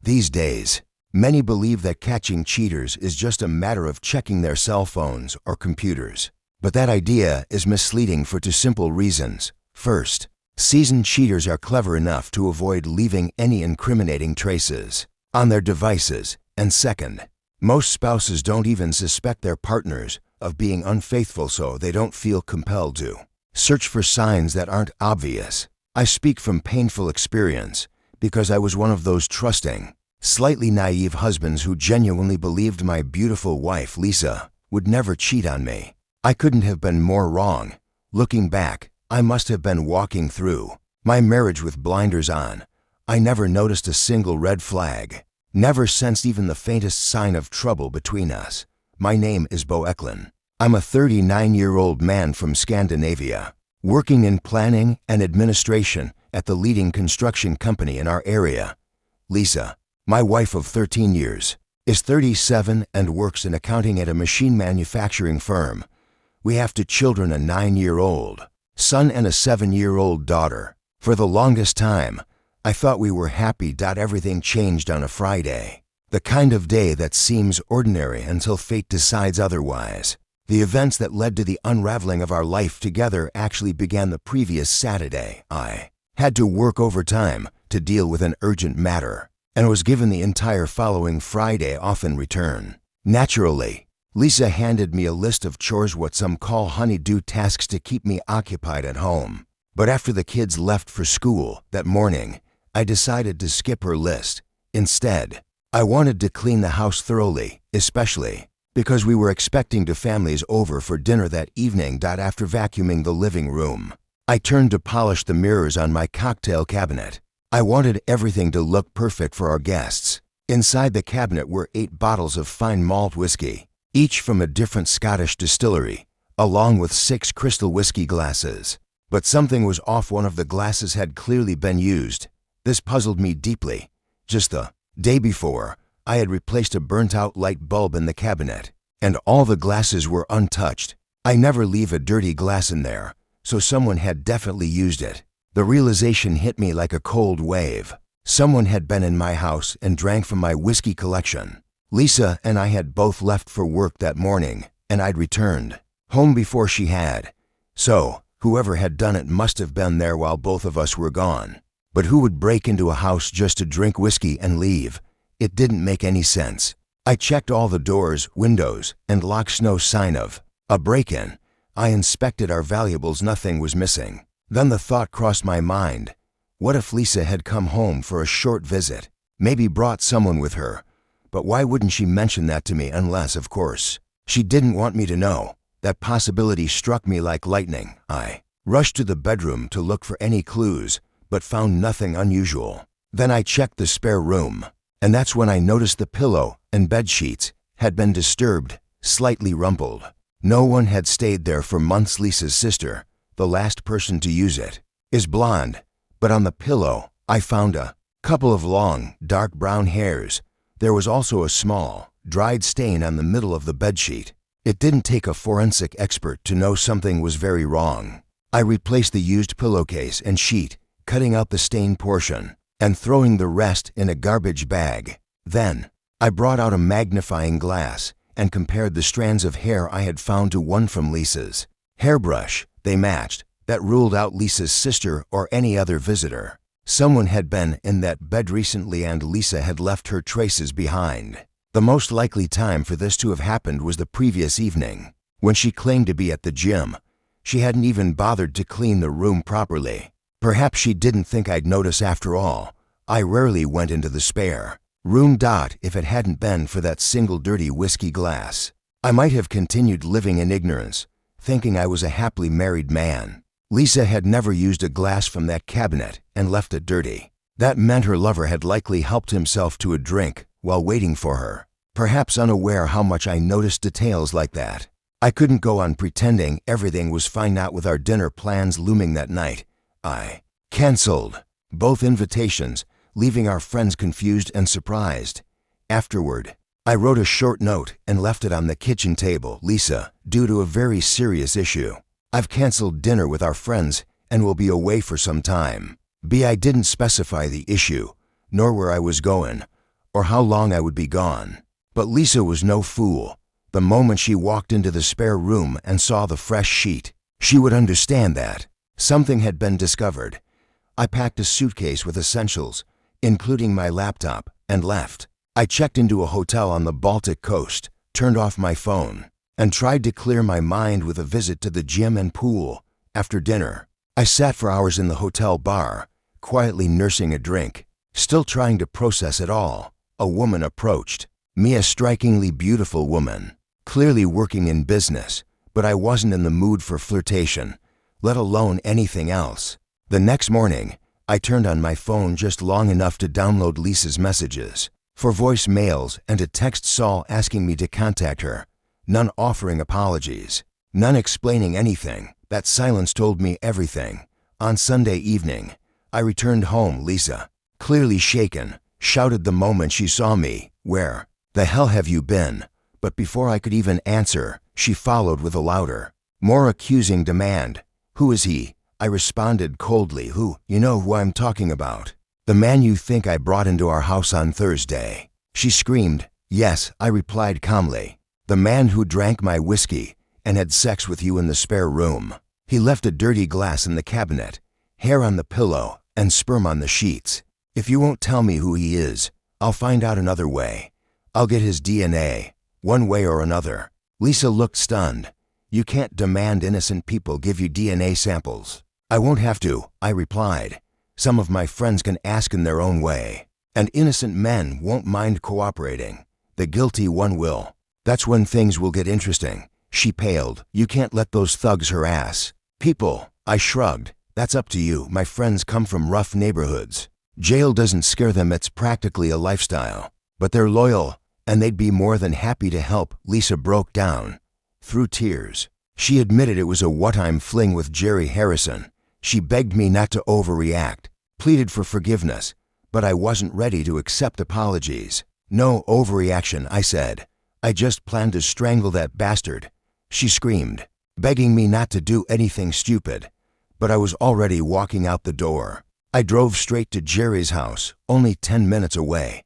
These days, many believe that catching cheaters is just a matter of checking their cell phones or computers. But that idea is misleading for two simple reasons. First, seasoned cheaters are clever enough to avoid leaving any incriminating traces on their devices. And second, most spouses don't even suspect their partners of being unfaithful, so they don't feel compelled to search for signs that aren't obvious. I speak from painful experience because I was one of those trusting, slightly naive husbands who genuinely believed my beautiful wife, Lisa, would never cheat on me. I couldn't have been more wrong. Looking back, I must have been walking through my marriage with blinders on. I never noticed a single red flag, never sensed even the faintest sign of trouble between us. My name is Bo Eklund. I'm a 39-year-old man from Scandinavia, working in planning and administration at the leading construction company in our area. Lisa, my wife of 13 years, is 37 and works in accounting at a machine manufacturing firm. We have two children, a 9-year-old son and a 7-year-old daughter. For the longest time, I thought we were happy. Everything changed on a Friday, the kind of day that seems ordinary until fate decides otherwise. The events that led to the unraveling of our life together actually began the previous Saturday. I had to work overtime to deal with an urgent matter and was given the entire following Friday off in return. Naturally, Lisa handed me a list of chores, what some call honey-do tasks, to keep me occupied at home. But after the kids left for school that morning, I decided to skip her list. Instead, I wanted to clean the house thoroughly, especially because we were expecting two families over for dinner that evening. After vacuuming the living room, I turned to polish the mirrors on my cocktail cabinet. I wanted everything to look perfect for our guests. Inside the cabinet were 8 bottles of fine malt whiskey, each from a different Scottish distillery, along with 6 crystal whiskey glasses. But something was off. One of the glasses had clearly been used. This puzzled me deeply. Just the day before, I had replaced a burnt-out light bulb in the cabinet, and all the glasses were untouched. I never leave a dirty glass in there, so someone had definitely used it. The realization hit me like a cold wave. Someone had been in my house and drank from my whiskey collection. Lisa and I had both left for work that morning, and I'd returned home before she had. So, whoever had done it must have been there while both of us were gone. But who would break into a house just to drink whiskey and leave? It didn't make any sense. I checked all the doors, windows, and locks. No sign of a break-in. I inspected our valuables. Nothing was missing. Then the thought crossed my mind. What if Lisa had come home for a short visit? Maybe brought someone with her. But why wouldn't she mention that to me unless, of course, she didn't want me to know? That possibility struck me like lightning. I rushed to the bedroom to look for any clues, but found nothing unusual. Then I checked the spare room, and that's when I noticed the pillow and bed sheets had been disturbed, slightly rumpled. No one had stayed there for months. Lisa's sister, the last person to use it, is blonde, but on the pillow, I found a couple of long, dark brown hairs. There was also a small, dried stain on the middle of the bedsheet. It didn't take a forensic expert to know something was very wrong. I replaced the used pillowcase and sheet, cutting out the stained portion and throwing the rest in a garbage bag. Then, I brought out a magnifying glass and compared the strands of hair I had found to one from Lisa's hairbrush. They matched. That ruled out Lisa's sister or any other visitor. Someone had been in that bed recently and Lisa had left her traces behind. The most likely time for this to have happened was the previous evening, when she claimed to be at the gym. She hadn't even bothered to clean the room properly. Perhaps she didn't think I'd notice after all. I rarely went into the spare room. If it hadn't been for that single dirty whiskey glass, I might have continued living in ignorance, thinking I was a happily married man. Lisa had never used a glass from that cabinet and left it dirty. That meant her lover had likely helped himself to a drink while waiting for her, perhaps unaware how much I noticed details like that. I couldn't go on pretending everything was fine. Not with our dinner plans looming that night. I canceled both invitations, leaving our friends confused and surprised. Afterward, I wrote a short note and left it on the kitchen table. Lisa, due to a very serious issue, I've canceled dinner with our friends and will be away for some time. I didn't specify the issue, nor where I was going. or how long I would be gone. But Lisa was no fool. The moment she walked into the spare room and saw the fresh sheet, she would understand that something had been discovered. I packed a suitcase with essentials, including my laptop, and left. I checked into a hotel on the Baltic coast, turned off my phone, and tried to clear my mind with a visit to the gym and pool. After dinner, I sat for hours in the hotel bar, quietly nursing a drink, still trying to process it all. A woman approached me, a strikingly beautiful woman, clearly working in business, but I wasn't in the mood for flirtation, let alone anything else. The next morning, I turned on my phone just long enough to download Lisa's messages, 4 voicemails and a text Saul asking me to contact her, none offering apologies, none explaining anything. That silence told me everything. On Sunday evening, I returned home. Lisa, clearly shaken, shouted the moment she saw me, "Where the hell have you been?" But before I could even answer, she followed with a louder, more accusing demand. "Who is he?" I responded coldly. "Who? You know who I'm talking about. The man you think I brought into our house on Thursday." She screamed. "Yes," I replied calmly. "The man who drank my whiskey and had sex with you in the spare room. He left a dirty glass in the cabinet, hair on the pillow, and sperm on the sheets. If you won't tell me who he is, I'll find out another way. I'll get his DNA, one way or another." Lisa looked stunned. "You can't demand innocent people give you DNA samples." "I won't have to," I replied. "Some of my friends can ask in their own way, and innocent men won't mind cooperating. The guilty one will. That's when things will get interesting." She paled. "You can't let those thugs harass people." I shrugged. "That's up to you. My friends come from rough neighborhoods. Jail doesn't scare them, it's practically a lifestyle. But they're loyal, and they'd be more than happy to help." Lisa broke down through tears. She admitted it was a one-time fling with Jerry Harrison. She begged me not to overreact, pleaded for forgiveness, but I wasn't ready to accept apologies. "No overreaction," I said. "I just planned to strangle that bastard." She screamed, begging me not to do anything stupid, but I was already walking out the door. I drove straight to Jerry's house, only 10 minutes away,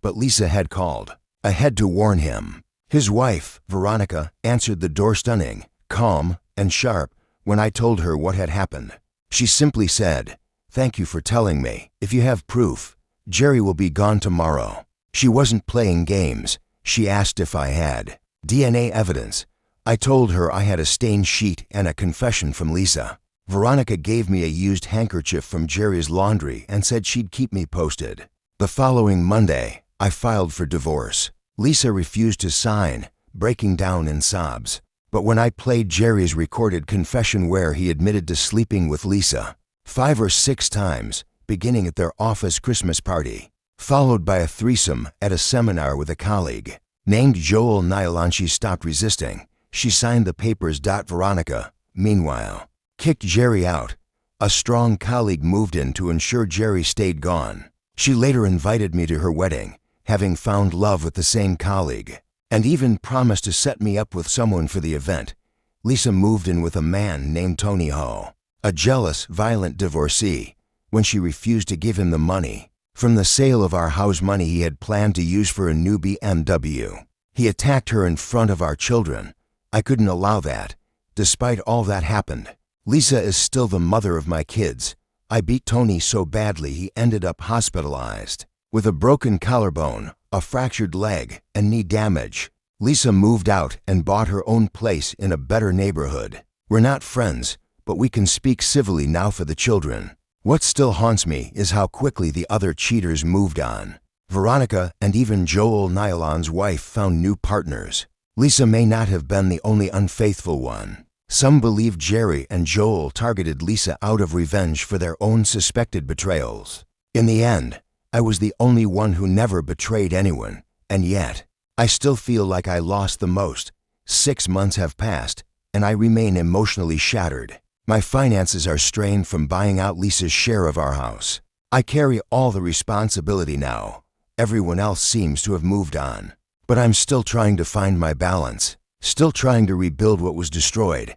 but Lisa had called. I had to warn him. His wife, Veronica, answered the door, stunning, calm, and sharp when I told her what had happened. She simply said, "Thank you for telling me. If you have proof, Jerry will be gone tomorrow." She wasn't playing games. She asked if I had DNA evidence. I told her I had a stained sheet and a confession from Lisa. Veronica gave me a used handkerchief from Jerry's laundry and said she'd keep me posted. The following Monday, I filed for divorce. Lisa refused to sign, breaking down in sobs. But when I played Jerry's recorded confession where he admitted to sleeping with Lisa 5 or 6 times, beginning at their office Christmas party, followed by a threesome at a seminar with a colleague named Joel Nylon, she stopped resisting. She signed the papers. Veronica, meanwhile, kicked Jerry out. A strong colleague moved in to ensure Jerry stayed gone. She later invited me to her wedding, having found love with the same colleague, and even promised to set me up with someone for the event. Lisa moved in with a man named Tony Ho, a jealous, violent divorcee, when she refused to give him the money from the sale of our house, money he had planned to use for a new BMW. He attacked her in front of our children. I couldn't allow that. Despite all that happened, Lisa is still the mother of my kids. I beat Tony so badly he ended up hospitalized with a broken collarbone, a fractured leg, and knee damage. Lisa moved out and bought her own place in a better neighborhood. We're not friends, but we can speak civilly now for the children. What still haunts me is how quickly the other cheaters moved on. Veronica and even Joel Nylon's wife found new partners. Lisa may not have been the only unfaithful one. Some believe Jerry and Joel targeted Lisa out of revenge for their own suspected betrayals. In the end, I was the only one who never betrayed anyone, and yet, I still feel like I lost the most. 6 months have passed, and I remain emotionally shattered. My finances are strained from buying out Lisa's share of our house. I carry all the responsibility now. Everyone else seems to have moved on. But I'm still trying to find my balance, still trying to rebuild what was destroyed.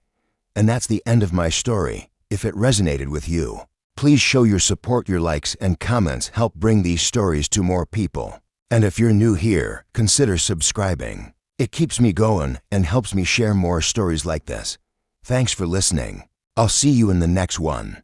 And that's the end of my story. If it resonated with you, please show your support. Your likes and comments help bring these stories to more people. And if you're new here, consider subscribing. It keeps me going and helps me share more stories like this. Thanks for listening. I'll see you in the next one.